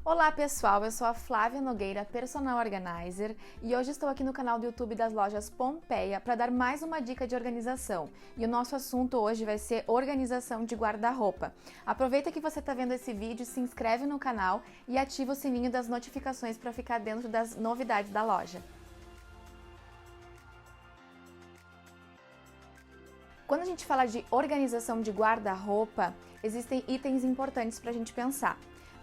Olá pessoal, eu sou a Flávia Nogueira, Personal Organizer, e hoje estou aqui no canal do YouTube das lojas Pompeia para dar mais uma dica de organização. E o nosso assunto hoje vai ser organização de guarda-roupa. Aproveita que você está vendo esse vídeo, se inscreve no canal e ativa o sininho das notificações para ficar dentro das novidades da loja. Quando a gente fala de organização de guarda-roupa, existem itens importantes para a gente pensar.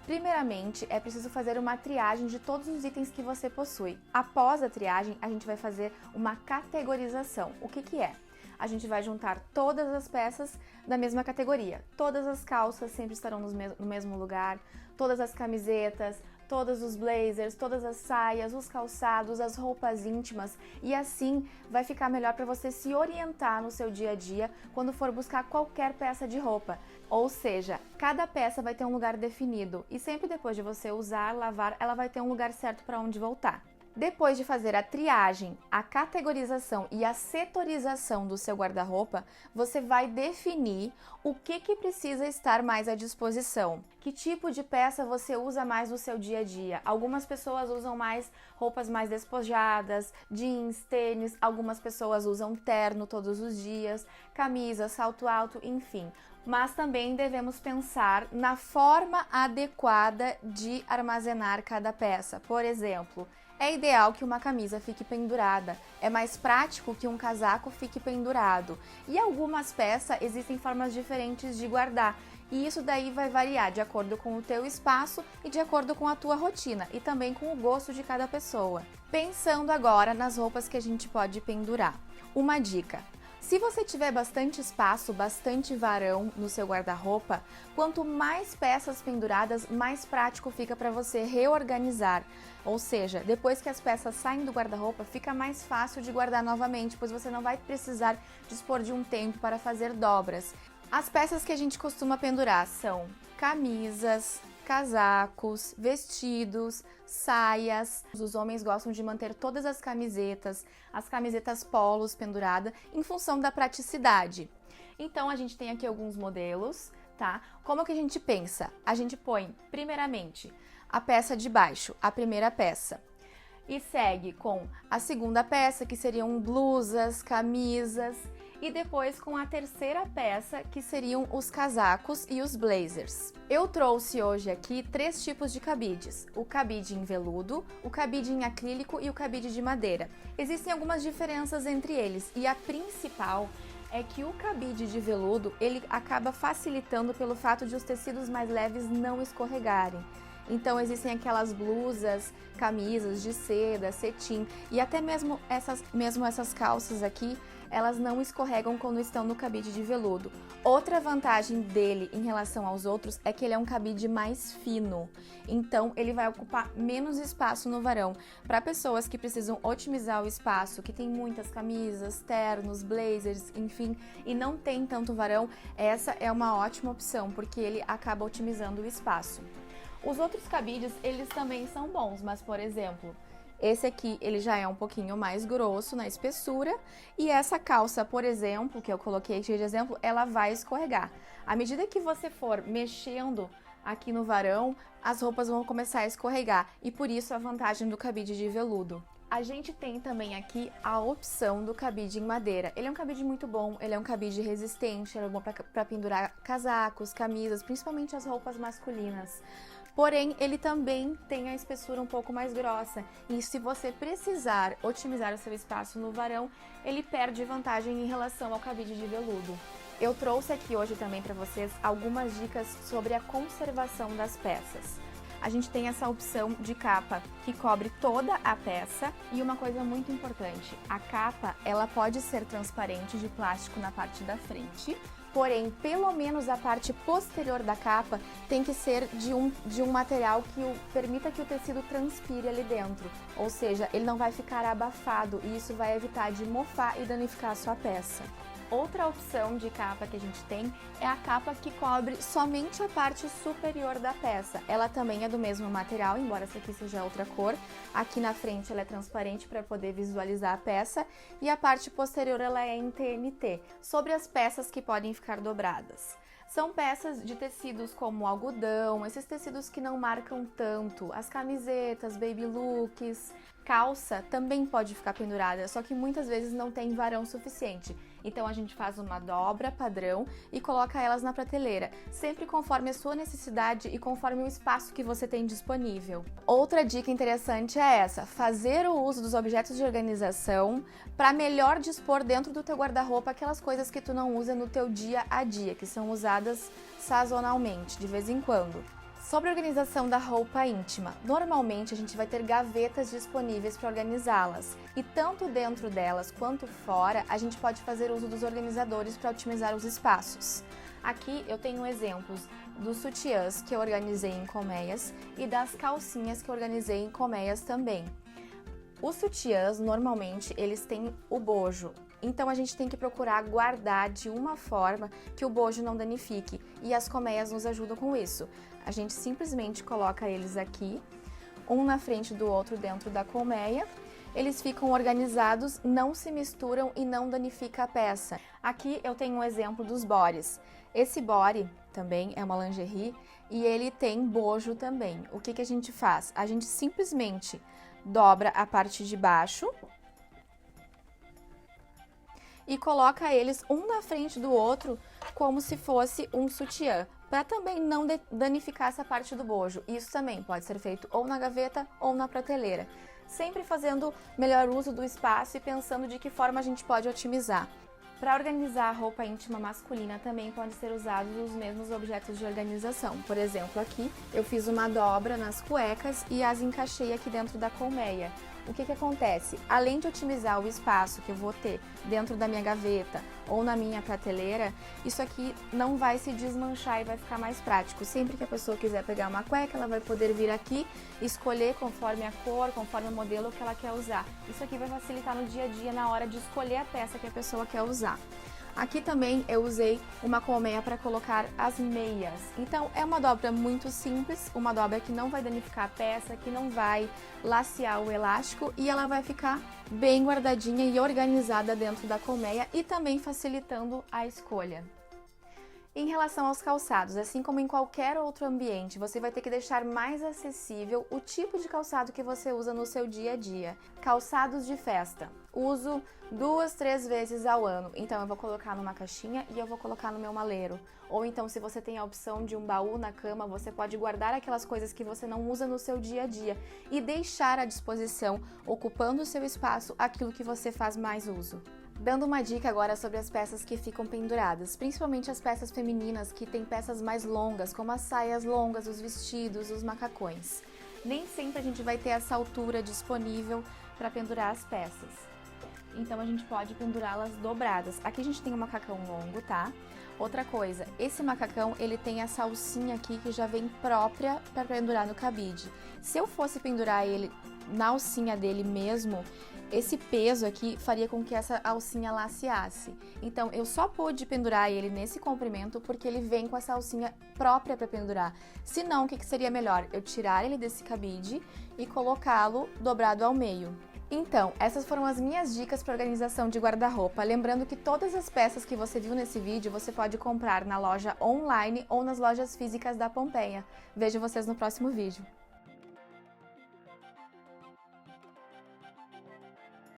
Primeiramente, é preciso fazer uma triagem de todos os itens que você possui. Após a triagem, a gente vai fazer uma categorização. O que é? A gente vai juntar todas as peças da mesma categoria. Todas as calças sempre estarão no mesmo lugar, todas as camisetas, todos os blazers, todas as saias, os calçados, as roupas íntimas, e assim vai ficar melhor para você se orientar no seu dia a dia quando for buscar qualquer peça de roupa. Ou seja, cada peça vai ter um lugar definido e sempre depois de você usar, lavar, ela vai ter um lugar certo para onde voltar. Depois de fazer a triagem, a categorização e a setorização do seu guarda-roupa, você vai definir o que precisa estar mais à disposição. Que tipo de peça você usa mais no seu dia a dia? Algumas pessoas usam mais roupas mais despojadas, jeans, tênis, algumas pessoas usam terno todos os dias, camisa, salto alto, enfim. Mas também devemos pensar na forma adequada de armazenar cada peça. Por exemplo, é ideal que uma camisa fique pendurada, é mais prático que um casaco fique pendurado. E algumas peças existem formas diferentes de guardar, e isso daí vai variar de acordo com o teu espaço e de acordo com a tua rotina e também com o gosto de cada pessoa. Pensando agora nas roupas que a gente pode pendurar. Uma dica: se você tiver bastante espaço, bastante varão no seu guarda-roupa, quanto mais peças penduradas, mais prático fica para você reorganizar. Ou seja, depois que as peças saem do guarda-roupa, fica mais fácil de guardar novamente, pois você não vai precisar dispor de um tempo para fazer dobras. As peças que a gente costuma pendurar são camisas, casacos, vestidos, saias. Os homens gostam de manter todas as camisetas polos penduradas em função da praticidade. Então a gente tem aqui alguns modelos, tá? Como que a gente pensa? A gente põe primeiramente a peça de baixo, a primeira peça, e segue com a segunda peça, que seriam blusas, camisas, e depois com a terceira peça, que seriam os casacos e os blazers. Eu trouxe hoje aqui 3 tipos de cabides: o cabide em veludo, o cabide em acrílico e o cabide de madeira. Existem algumas diferenças entre eles, e a principal é que o cabide de veludo, ele acaba facilitando pelo fato de os tecidos mais leves não escorregarem. Então existem aquelas blusas, camisas de seda, cetim, e até mesmo essas calças aqui, elas não escorregam quando estão no cabide de veludo. Outra vantagem dele em relação aos outros é que ele é um cabide mais fino, então ele vai ocupar menos espaço no varão. Para pessoas que precisam otimizar o espaço, que tem muitas camisas, ternos, blazers, enfim, e não tem tanto varão, essa é uma ótima opção, porque ele acaba otimizando o espaço. Os outros cabides, eles também são bons, mas, por exemplo, esse aqui, ele já é um pouquinho mais grosso na espessura, e essa calça, por exemplo, que eu coloquei aqui de exemplo, ela vai escorregar. À medida que você for mexendo aqui no varão, as roupas vão começar a escorregar, e por isso a vantagem do cabide de veludo. A gente tem também aqui a opção do cabide em madeira. Ele é um cabide muito bom, ele é um cabide resistente, ele é bom para pendurar casacos, camisas, principalmente as roupas masculinas. Porém, ele também tem a espessura um pouco mais grossa, e se você precisar otimizar o seu espaço no varão, ele perde vantagem em relação ao cabide de veludo. Eu trouxe aqui hoje também para vocês algumas dicas sobre a conservação das peças. A gente tem essa opção de capa que cobre toda a peça, e uma coisa muito importante, a capa ela pode ser transparente de plástico na parte da frente, porém, pelo menos a parte posterior da capa tem que ser de um material que permita que o tecido transpire ali dentro, ou seja, ele não vai ficar abafado, e isso vai evitar de mofar e danificar a sua peça. Outra opção de capa que a gente tem é a capa que cobre somente a parte superior da peça. Ela também é do mesmo material, embora essa aqui seja outra cor. Aqui na frente ela é transparente para poder visualizar a peça, e a parte posterior ela é em TNT. Sobre as peças que podem ficar dobradas. São peças de tecidos como algodão, esses tecidos que não marcam tanto, as camisetas, baby looks, calça também pode ficar pendurada, só que muitas vezes não tem varão suficiente. Então a gente faz uma dobra padrão e coloca elas na prateleira, sempre conforme a sua necessidade e conforme o espaço que você tem disponível. Outra dica interessante é essa: fazer o uso dos objetos de organização para melhor dispor dentro do teu guarda-roupa aquelas coisas que tu não usa no teu dia a dia, que são usadas sazonalmente, de vez em quando. Sobre a organização da roupa íntima, normalmente a gente vai ter gavetas disponíveis para organizá-las, e tanto dentro delas quanto fora a gente pode fazer uso dos organizadores para otimizar os espaços. Aqui eu tenho exemplos dos sutiãs que eu organizei em colmeias e das calcinhas que eu organizei em colmeias também. Os sutiãs, normalmente, eles têm o bojo, então a gente tem que procurar guardar de uma forma que o bojo não danifique, e as colmeias nos ajudam com isso. A gente simplesmente coloca eles aqui, um na frente do outro dentro da colmeia. Eles ficam organizados, não se misturam e não danifica a peça. Aqui eu tenho um exemplo dos bores. Esse body também é uma lingerie e ele tem bojo também. O que a gente faz? A gente simplesmente dobra a parte de baixo e coloca eles um na frente do outro como se fosse um sutiã, para também não danificar essa parte do bojo. Isso também pode ser feito ou na gaveta ou na prateleira, sempre fazendo melhor uso do espaço e pensando de que forma a gente pode otimizar. Para organizar a roupa íntima masculina também podem ser usados os mesmos objetos de organização. Por exemplo, aqui eu fiz uma dobra nas cuecas e as encaixei aqui dentro da colmeia. O que acontece? Além de otimizar o espaço que eu vou ter dentro da minha gaveta ou na minha prateleira, isso aqui não vai se desmanchar e vai ficar mais prático. Sempre que a pessoa quiser pegar uma cueca, ela vai poder vir aqui e escolher conforme a cor, conforme o modelo que ela quer usar. Isso aqui vai facilitar no dia a dia na hora de escolher a peça que a pessoa quer usar. Aqui também eu usei uma colmeia para colocar as meias. Então é uma dobra muito simples, uma dobra que não vai danificar a peça, que não vai lacear o elástico e ela vai ficar bem guardadinha e organizada dentro da colmeia e também facilitando a escolha. Em relação aos calçados, assim como em qualquer outro ambiente, você vai ter que deixar mais acessível o tipo de calçado que você usa no seu dia a dia. Calçados de festa. Uso 2, 3 vezes ao ano, então eu vou colocar numa caixinha e eu vou colocar no meu maleiro. Ou então, se você tem a opção de um baú na cama, você pode guardar aquelas coisas que você não usa no seu dia a dia e deixar à disposição, ocupando o seu espaço, aquilo que você faz mais uso. Dando uma dica agora sobre as peças que ficam penduradas, principalmente as peças femininas que têm peças mais longas, como as saias longas, os vestidos, os macacões. Nem sempre a gente vai ter essa altura disponível para pendurar as peças. Então a gente pode pendurá-las dobradas. Aqui a gente tem um macacão longo, tá? Outra coisa, esse macacão ele tem essa alcinha aqui que já vem própria para pendurar no cabide. Se eu fosse pendurar ele na alcinha dele mesmo, esse peso aqui faria com que essa alcinha laceasse. Então eu só pude pendurar ele nesse comprimento porque ele vem com essa alcinha própria para pendurar. Se não, o que seria melhor? Eu tirar ele desse cabide e colocá-lo dobrado ao meio. Então, essas foram as minhas dicas para organização de guarda-roupa. Lembrando que todas as peças que você viu nesse vídeo você pode comprar na loja online ou nas lojas físicas da Pompeia. Vejo vocês no próximo vídeo.